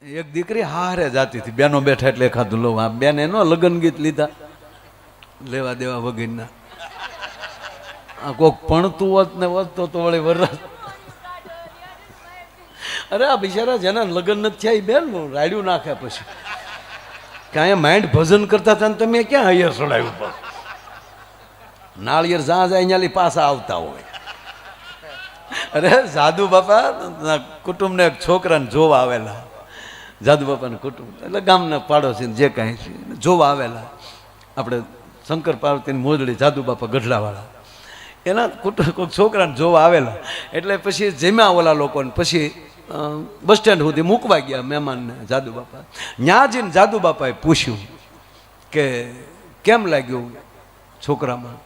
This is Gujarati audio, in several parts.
એક દીકરી હારે જાતી હતી, બેનો બેઠા એટલે એખાદું લો. આ બેન એનો લગ્ન ગીત લીધા લેવા દેવા વગરના. આ કોક ભણતું હોત ને વધતો તો વળી વરસ. અરે આ બિચારા જેના લગ્ન નથી થયા એ બેન રાડ્યું નાખે પછી કે અહીંયા માઇન્ડ ભજન કરતા હતા ને તમે ક્યાં હૈયર ચડાવ્યું પણ નાળિયેર જ્યાં જાય અહીંયા પાછા આવતા હોય. અરે જાદુ બાપા કુટુંબને એક છોકરાને જોવા આવેલા, જાદુ બાપાનું કુટુંબ એટલે ગામના પાડોશી જે કાંઈ છે જોવા આવેલા. આપણે શંકર પાર્વતીની મોજડી જાદુ બાપા ગઢડાવાળા એના કુટુંબ કોઈક છોકરાને જોવા આવેલા. એટલે પછી જમ્યા ઓલા લોકોને પછી બસ સ્ટેન્ડ સુધી મૂકવા ગયા મહેમાનને જાદુ બાપા. ત્યાં જઈને જાદુ બાપાએ પૂછ્યું કે કેમ લાગ્યું છોકરામાં?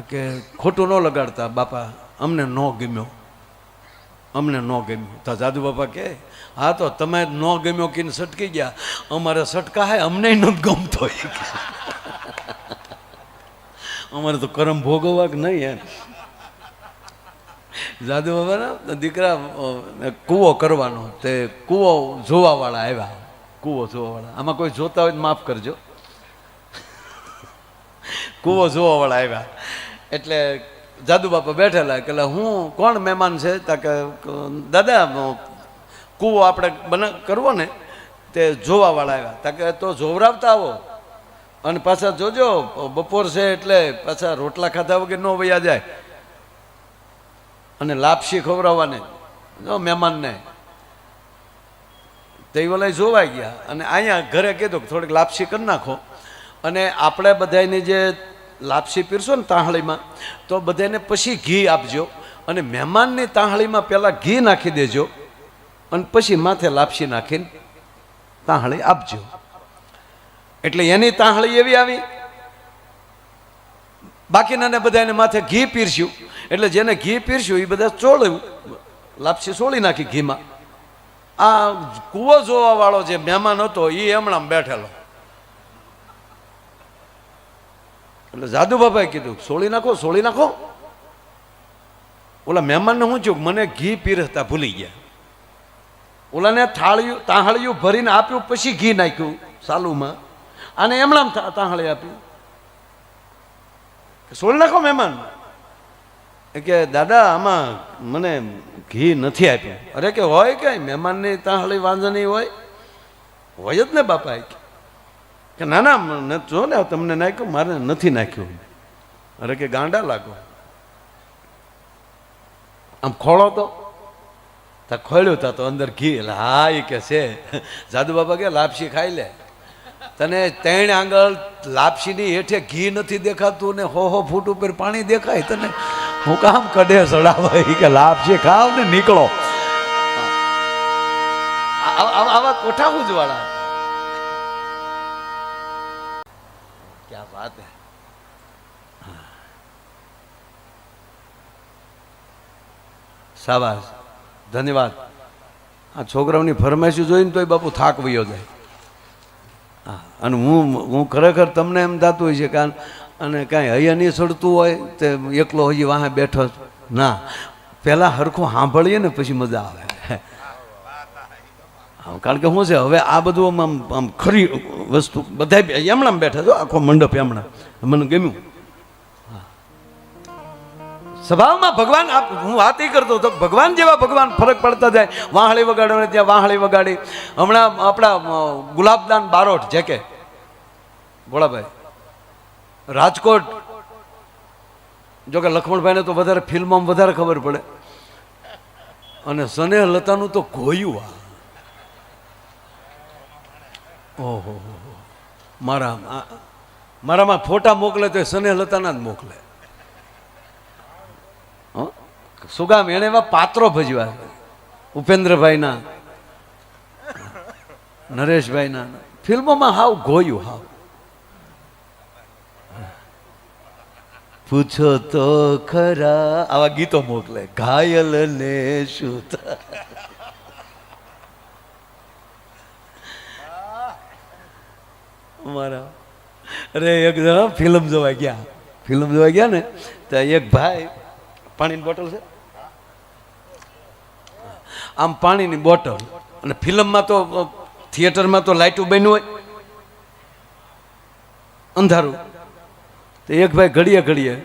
કે ખોટું ન લગાડતા બાપા, અમને ન ગમ્યો, અમને ન ગમ્યું. તો જાદુ બાપા કે હા તો તમે ન ગમ્યો કીને સટકી ગયા, અમારે સટકા હે અમને નથી ગમતો. અમારે તો કરમ ભોગવવા કે નહીં એમ. જાદુ બાબાના દીકરા કૂવો કરવાનો, તે કૂવો જોવાવાળા આવ્યા. કૂવો જોવાવાળા, આમાં કોઈ જોતા હોય તો માફ કરજો. કૂવો જોવાવાળા આવ્યા એટલે જાદુ બાપા બેઠેલા કે હું કોણ મહેમાન છે? તા કે દાદા કૂવો આપણે કરવો ને તે જોવાવાળા આવ્યા. તા કે તો જોવરાવતા આવો અને પાછા જોજો બપોર છે એટલે પાછા રોટલા ખાધા વગર ન વયા જાય અને લાપસી ખવડાવવાને જો મહેમાનને. તે ઓલા જોવાઈ ગયા અને અહીંયા ઘરે કીધું કે થોડીક લાપસી કરી નાખો અને આપણે બધાની જે લાપસી પીરશો ને તાંહળીમાં તો બધાને પછી ઘી આપજો અને મહેમાનની તાંહળીમાં પહેલાં ઘી નાખી દેજો અને પછી માથે લાપસી નાખીને તાંહળી આપજો. એટલે એની તાંહળી એવી આવી, બાકીનાને બધાને માથે ઘી પીરસ્યું. એટલે જેને ઘી પીરસ્યું એ બધા ચોળ્યું, લાપસી સોળી નાખી ઘીમાં. આ કૂવો જોવા વાળો જે મહેમાન હતો એ હમણાં બેઠેલો. એટલે જાદુ બાબાએ કીધું સોળી નાખો, સોળી નાખો. ઓલા મહેમાનને શું થયું, મને ઘી પીરસતા ભૂલી ગયા. ઓલાને થાળીયું તાંહળિયું ભરીને આપ્યું, પછી ઘી નાખ્યું સાલુમાં, અને એમણામ તાંહળી આપ્યું. સોળી નાખો મહેમાન. કે દાદા આમાં મને ઘી નથી આપ્યું. અરે કે હોય કઈ મહેમાનની તાંહળી વાંધણી હોય જ ને બાપા. કે ના ના જો ને તમને નાખ્યું, મારે નથી નાખ્યું. અરે કે ગાંડા લાગો, આમ ખોળો તો ખોળ્યું તા તો અંદર ઘી. એટલે હા એ કે છે. જાદુ બાબા કે લાપસી ખાઈ લે, તને 3 આંગળ લાપસીની હેઠે ઘી નથી દેખાતું ને હો ફૂટ ઉપર પાણી દેખાય, તને હું કામ કડે ચડાવાય? કે લાપસી ખાવ ને નીકળો. આવા કોઠા ઉજવાળા. ક્યાં વાત હે. શાબાશ, ધન્યવાદ. આ છોકરાઓની ફરમાઈશ જોઈને તોય બાપુ થાક વયો જાય. હા, અને હું ખરેખર તમને એમ થતું હોય છે કે અને કાંઈ હૈયા નહીં ચડતું હોય તે એકલો હજી વાહે બેઠો ના, પહેલાં હરખું સાંભળીએ ને પછી મજા આવે. કારણ કે શું છે હવે આ બધું આમ ખરી વસ્તુ બધા એમણાં બેઠા છો, આખો મંડપ એમણા મને ગમ્યું. સ્વભાવમાં ભગવાન, હું વાત એ કરતો હતો ભગવાન જેવા ભગવાન ફરક પડતા જાય. વાહળી વગાડવાને ત્યાં વાહળી વગાડી. હમણાં આપણા ગુલાબદાન બારોટ જે કે ભોળાભાઈ રાજકોટ, જોકે લક્ષ્મણભાઈને તો વધારે ફિલ્મમાં વધારે ખબર પડે, અને સનેહ લતાનું તો ગોયું. ઓહો, મારામાં ફોટા મોકલે તો સનેહ લતાના જ મોકલે. સુગામ એને એવા પાત્રો ભજવા, ઉપેન્દ્રભાઈના, નરેશભાઈના ફિલ્મોમાં હાવ ગોયું. હાવ પૂછો તો ખરા આવા ગીતો મોકલે. ઘાયલ ને શું મારા. અરે એક જણા ફિલ્મ જોવા ગયા ને તો એક ભાઈ પાણીની બોટલ છે, આમ પાણીની બોટલ અને ફિલ્મમાં તો થિયેટરમાં તો લાઇટો બન્યું હોય અંધારું, તો એક ભાઈ ઘડીએ ઘડીએ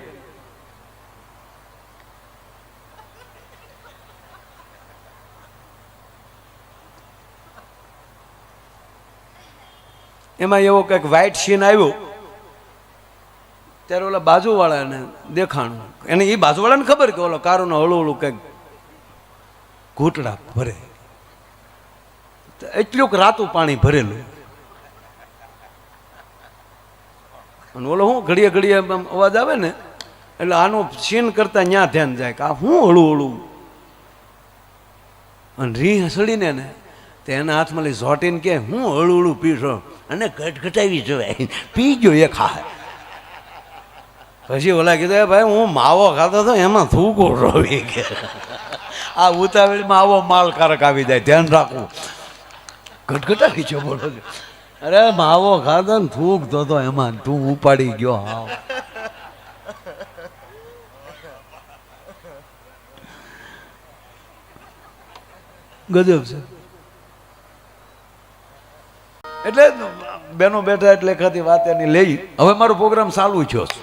એમાં એવો કંઈક વ્હાઇટ સીન આવ્યો ત્યારે ઓલા બાજુવાળાને દેખાણું, એને એ બાજુવાળાને ખબર કે ઓલો કારુનો હળું હળું કંઈક ઘૂંટડા ભરે, એટલું રાતું પાણી ભરેલું, અને ઓલો શું ઘડીએ ઘડીએ અવાજ આવે ને એટલે આનું સીન કરતા ન્યા ધ્યાન જાય કે આ શું હળું હળું, અને રી હસડીને ને તો એના હાથમાં લઈ ઝોટીને કે હું હળું હળું પીશો અને ઘટઘટાવી જોવાય પીજો એ ખાય. પછી ઓલા કીધું ભાઈ હું માવો ખાતો હતો એમાં થૂકો રોવી કે આ ઉતાવળમાં આવો માલ કારક આવી જાય, ધ્યાન રાખવું. ઘટઘટાવી છો બોલો છો, અરે માવો ખાતો ને થૂક તો એમાં તું ઉપાડી ગયો. હા ગજબ છે. એટલે બેનો બેઠા એટલે એકાદી વાત એની લઈ. હવે મારો પ્રોગ્રામ ચાલુ થયો છે.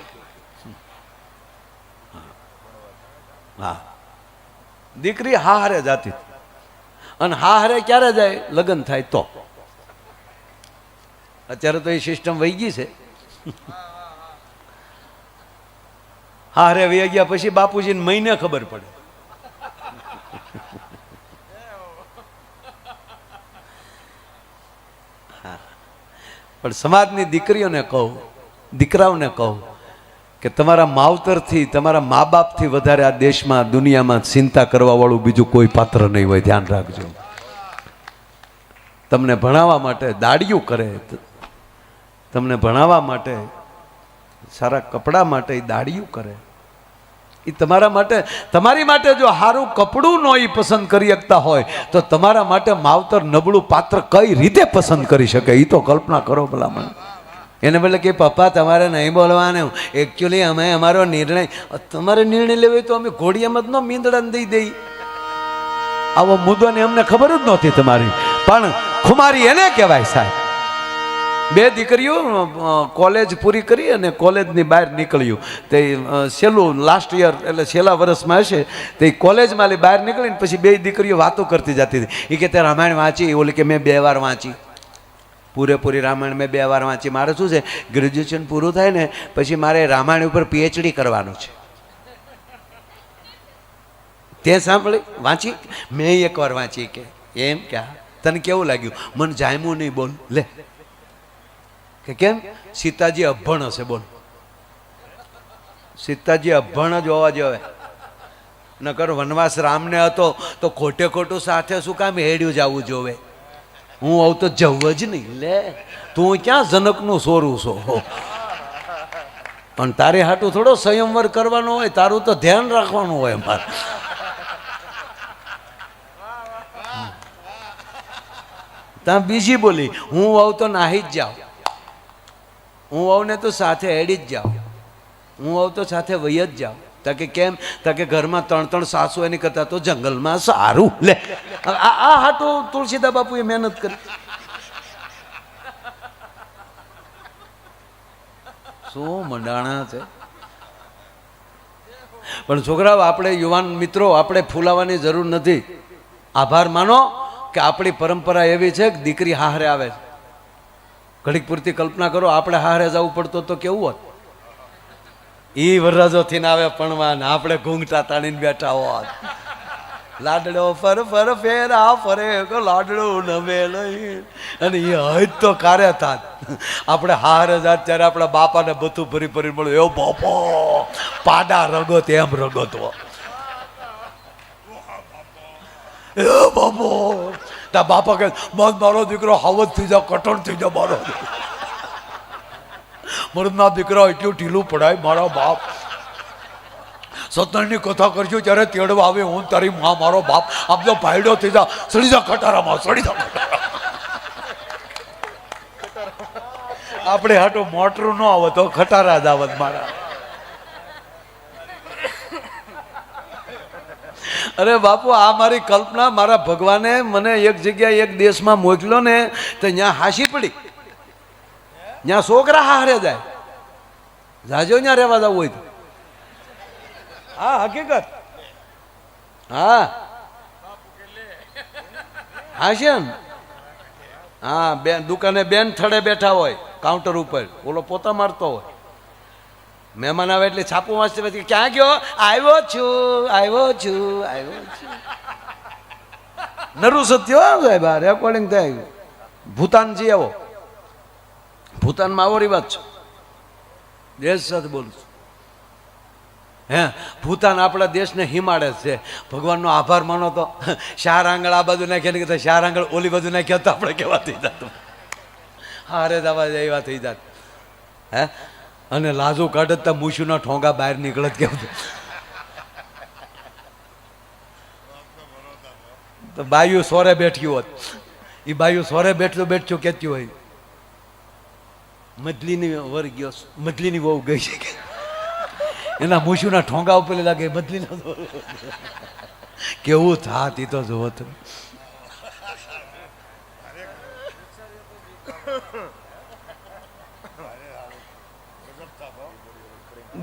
હા, દીકરી હારે જાતી અને હારે ક્યારે જાય લગ્ન થાય તો. અત્યારે તો એ સિસ્ટમ વહી ગઈ છે. હારે વહી ગયા પછી બાપુજીને મહિને ખબર પડે. પણ સમાજની દીકરીઓને કહું, દીકરાઓને કહું કે તમારા માવતરથી, તમારા મા બાપથી વધારે આ દેશમાં, દુનિયામાં ચિંતા કરવા વાળું બીજું કોઈ પાત્ર નહીં હોય. ધ્યાન રાખજો. તમને ભણાવવા માટે દાડિયું કરે, તમને ભણાવવા માટે સારા કપડા માટે એ દાડિયું કરે, એ તમારા માટે, તમારી માટે જો સારું કપડું નો એ પસંદ કરી શકતા હોય તો તમારા માટે માવતર નબળું પાત્ર કઈ રીતે પસંદ કરી શકે એ તો કલ્પના કરો ભલામણ. એને બદલે કે પપ્પા તમારે નહીં બોલવાનું, એકચ્યુઅલી અમે અમારો નિર્ણય, તમારે નિર્ણય લેવો તો અમે ઘોડિયામાં જ ન મીંદડાને દઈ દઈ. આવો મુદ્દો ને અમને ખબર જ નહોતી તમારી, પણ ખુમારી એને કહેવાય સાહેબ. બે દીકરીઓ કોલેજ પૂરી કરી અને કોલેજની બહાર નીકળ્યું, તે છેલ્લું લાસ્ટ યર એટલે છેલ્લા વર્ષમાં હશે, તે કોલેજમાં બહાર નીકળીને પછી બે દીકરીઓ વાતો કરતી જતી હતી. એ કે તે રામાયણ વાંચી? ઓલી કે મેં 2 વાર વાંચી, પૂરેપૂરી રામાયણ મેં 2 વાર વાંચી. મારે શું છે, ગ્રેજ્યુએશન પૂરું થાય ને પછી મારે રામાયણ ઉપર PhD કરવાનું છે. તે સાંભળી વાંચી? મેં 1 વાર વાંચી. કે એમ ક્યાં? તને કેવું લાગ્યું? મને જામ્યું નહીં. બોલ લે. કે કેમ? સીતાજી અભણ હશે. બોલ, સીતાજી અભણ જ હોવા જોઈએ. નકર વનવાસ રામને હતો તો ખોટે ખોટું સાથે શું કામ હેડ્યું જવું જોવે? હું આવું તો જવું જ નહીં. લે, તું ક્યાં જનકનું સોરું છો? પણ તારે હાટું થોડો સંયમવર કરવાનો હોય, તારું તો ધ્યાન રાખવાનું હોય. મારે ત્યાં બીજી બોલી, હું આવું તો નાહી જ જાઉં, હું આવું ને તો સાથે હેડી જ જાઉં, હું આવું તો સાથે વહી જ જાઉં. તાકે કેમ? તાકે ઘરમાં 3 સાસુ એની કરતા તો જંગલમાં સારું. લે, આ હાટું તુલસીદા બાપુએ મહેનત કરી. શું મંડાણા છે. પણ છોકરાઓ, આપણે યુવાન મિત્રો, આપણે ફૂલાવાની જરૂર નથી. આભાર માનો કે આપણી પરંપરા એવી છે કે દીકરી હારે આવે છે. ઘડીક પૂરતી કલ્પના કરો, આપણે હારે જવું પડતો તો કેવું હોત? ઈ વરરાજો થઈને આવે પણવા ને આપણે ઘૂંઘટા તાણીને બેઠા હોત. લાડડો ફર ફર ફેરા ફરે લાડડો નવે લઈ, અને એ હજ તો કારે થાત. આપણે હારે જાત ત્યારે આપણા બાપાને બધું ભરી ભરી મળ્યું. એવો બાપો પાડા રગત એમ રગતો, એ બાપો. તા બાપા કે મારો દીકરો હાવત થઈ જાવ, કઠણ થઈ જાવ. મારો મર્દના દીકરા એટલું ઢીલું પડાય. મારા બાપ સત્યની કથા કરશું ત્યારે તેડવા આવે, હું તારી માં મારો બાપ આમ તો ભાઈડો થઈ જા, સડી જા ખટારામાં, સડી જા ખટારા. આપણે હાટો મોટરું ન આવત તો ખટારા જ આવત મારા. અરે બાપુ આ મારી કલ્પના, મારા ભગવાને મને એક જગ્યાએ એક દેશમાં મોકલ્યો ને તો ત્યાં હાસી પડી, ત્યાં છોકરા હારે જાય, જાજો ત્યાં રહેવા જવું હોય તો. હા હકીકત, હા હા છે ને. હા બેન દુકાને બેન થડે બેઠા હોય કાઉન્ટર ઉપર, ઓલો પોતા મારતો હોય, મહેમાન આવે એટલે છાપું વાંચતે પછી ક્યાં ગયો, આવ્યો છું આવ્યો છું આવ્યો છું. નરું સત્ય સાહેબ, આ રેકોર્ડિંગ થાય. ભૂતાનજી આવો, ભૂતાનમાં આવો રિવાજ છો, દેશ સાથે બોલું છું. હે ભૂતાન આપણા દેશને હિમાડે છે. ભગવાનનો આભાર માનો તો શાર આંગળ આ બાજુ નાખ્યા ને શાર આંગળ ઓલી બાજુ નાખ્યા તો આપણે કેવા થઈ જાત, હારે દવા એવા થઈ જાત. હે અને લાજુ કાઢતા મૂછુના ઠોંગા બહાર નીકળત કેવું તો બાયું સોરે બેઠ્યું હોત. એ બાયું સોરે બેઠ્યું કેતું હોય મદલીની વર ગયો, મદલીની વહુ ગઈ છે કે એના મૂછુના ઠોંગા ઉપર લાગે મદલીનો કેવું થાત એ તો જોવો તો.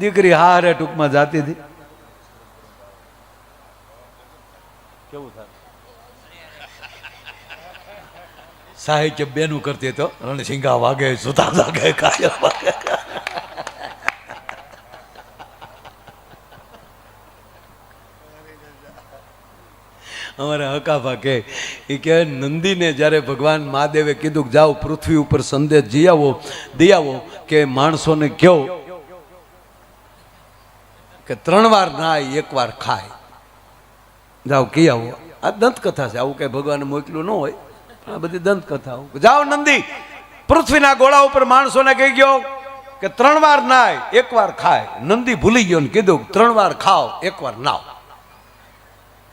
દીકરી હારે ટૂંકમાં જાતી હતી, કેવું થાય સાહિત્ય બેનું કરતી તો રણસિંગા વાગે, સુતા વાગે, કાયર વાગે. અમારા હકાભા કે એ કે નંદીને જ્યારે ભગવાન મહાદેવે કીધું કે જાઓ પૃથ્વી ઉપર સંદેશ જઈ આવો, દઈ આવો કે માણસોને કહો કે 3 વાર નાય 1 વાર ખાય, જાઓ કી આવો. આ દંતકથા છે, આવું કઈ ભગવાને મોકલ્યું ન હોય, આ બધી દંતકથા. જાઓ નંદી પૃથ્વીના ગોળા ઉપર માણસોને કહી ગયો કે 3 વાર નાય 1 વાર ખાય. નંદી ભૂલી ગયો ને કીધું 3 વાર ખાઓ 1 વાર નાવ.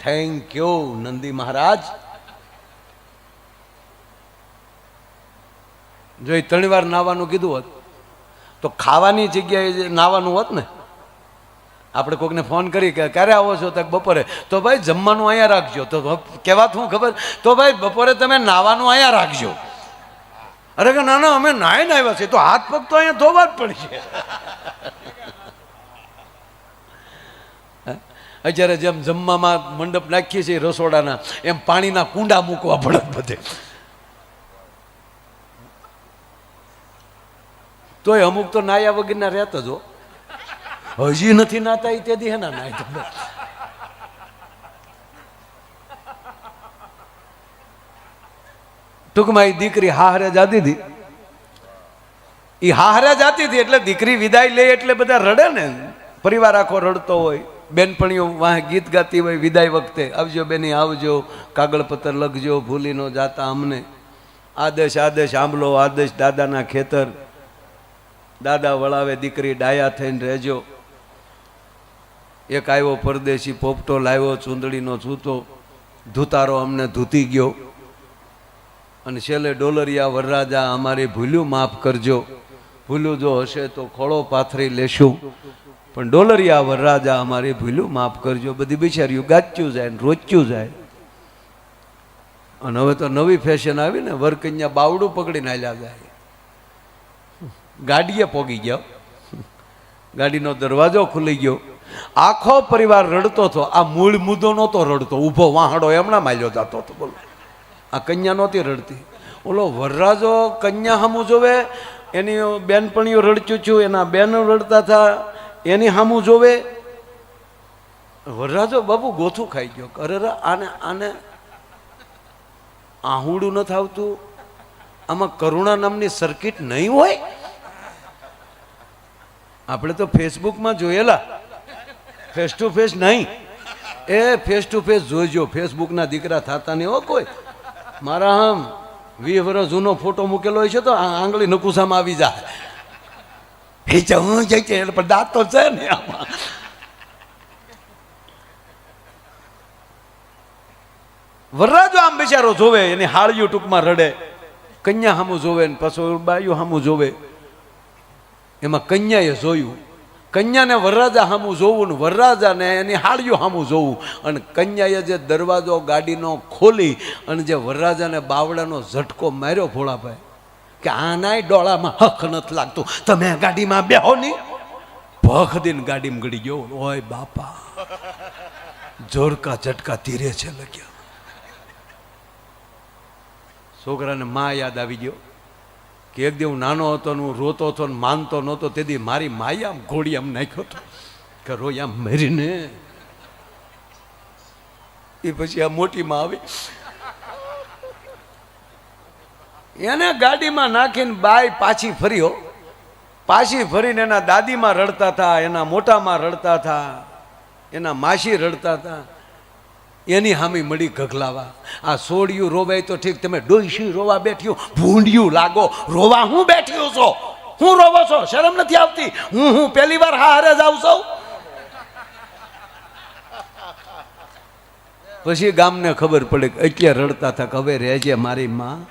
થેન્ક યુ નંદી મહારાજ. જો 3 વાર નાવાનું કીધું હોત તો ખાવાની જગ્યાએ નાવાનું હોત ને. આપણે કોઈકને ફોન કરી કે ક્યારે આવો છો તો બપોરે, તો ભાઈ જમવાનું અહીંયા રાખજો. તો કહેવાત શું ખબર, તો ભાઈ બપોરે તમે નાવાનું અહીંયા રાખજો. અરે કે ના ના અમે નાઈને આવ્યા છીએ, તો હાથ પગ તો અહીંયા ધોવા જ પડશે. અત્યારે જેમ જમવામાં મંડપ નાખીએ છીએ રસોડાના, એમ પાણીના કુંડા મૂકવા પડે બધે. તોય અમુક તો નાયા વગરના રહેતો જો, હજી નથી નાતા એ તેથી હે ના નાય. ટૂંકમાં એ દીકરી હાહરે જાતી હતી, એ હાહરે જાતી હતી એટલે દીકરી વિદાય લે એટલે બધા રડે ને, પરિવાર આખો રડતો હોય. બેનપણીઓ વાહ ગીત ગાતી હોય વિદાય વખતે, આવજો બેની આવજો, કાગળ પત્તર લખજો, ભૂલી નો જાતા અમને, આદેશ આદેશ આંબલો, આદેશ દાદાના ખેતર, દાદા વળાવે દીકરી ડાયા થઈને રહેજો. એક આવ્યો પરદેશી પોપટો લાવ્યો, ચૂંદડીનો છૂતો, ધૂતારો અમને ધૂતી ગયો. અને છેલ્લે ડોલરિયા વરરાજા અમારી ભૂલ્યું માફ કરજો, ભૂલ્યું જો હશે તો ખોળો પાથરી લેશું, પણ ડોલરિયા વરરાજા અમારી ભૂલ્યું માફ કરજો. બધી બિચારીઓ ગાચ્યું જાય ને રોચ્યું જાય. અને હવે તો નવી ફેશન આવી ને, વરકન્યા બાવડું પકડીને હાલ્યા જાય. ગાડીએ પોગી ગયો, ગાડીનો દરવાજો ખુલી ગયો, આખો પરિવાર રડતો હતો. આ મૂળ મુદ્દો નહોતો રડતો, ઊભો વાહડો એમણા માલ્યો જતો હતો. બોલો આ કન્યા નહોતી રડતી. ઓલો વરરાજો કન્યા સામું જોવે, એની બેનપણીઓ રડચ્યું છું, એના બેનો રડતા હતા, એની સામું જોવે. વરરાજો બાબુ ગોથું ખાઈ ગયો. અરે આને આને આહુડું નથી આવતું, આમાં કરુણા નામની સર્કિટ નહીં હોય. આપણે તો ફેસબુકમાં જોયેલા, ફેસ ટુ ફેસ નહીં. એ ફેસ ટુ ફેસ જોઈજો. ફેસબુકના દીકરા થતા નહીં હો કોઈ. મારા આમ 20 વર્ષ જૂનો ફોટો મૂકેલો હોય છે તો આંગળી નકુસામાં આવી જાય. હું જાય છે પણ દાંત તો છે ને આમાં. વરરાજો આમ બિચારો જોવે, એની હાળિયું ટૂંકમાં રડે, કન્યા સામું જોવે ને પાછું બાયું સામું જોવે. એમાં કન્યાએ જોયું કન્યાને વરરાજા સામું જોવું ને વરરાજાને એની હાળીઓ સામું જોવું, અને કન્યાએ જે દરવાજો ગાડીનો ખોલી અને જે વરરાજાને બાવડાનો ઝટકો માર્યો ભોળાભાઈ કે આનાય ડોળામાં હક નથી લાગતું, તમે ગાડીમાં બેહો નહીં. ભખ દઈને ગાડીમાં ગળી ગયો. ઓય બાપા, જોરકા ઝટકા ધીરે છે લગ્યા. છોકરાને માં યાદ આવી ગયો કે એક દી હું નાનો હતો ને હું રોતો હતો ને માનતો નહોતો, તેથી મારી માએ આમ ઘોડી આમ નાખ્યો હતો કે રોઈ આમ મરીને. એ પછી આ મોટી માં આવી, એને ગાડીમાં નાખીને બાઈ પાછી ફર્યો. પાછી ફરીને એના દાદીમાં રડતા હતા, એના મોટામાં રડતા હતા, એના માસી રડતા હતા. એની હામી મળી ગગલાવા. આ સોડિયું રોવાય તો ઠીક, તમે ડોઈસી રોવા બેઠ્યું, ભૂંડિયું લાગો. રોવા હું બેઠ્યું છો? હું રોવો છો? શરમ નથી આવતી? હું પહેલી વાર હારે જાઉં છું. પછી ગામને ખબર પડે કે એટલે રડતા હતા કે હવે રહેજે મારી માં.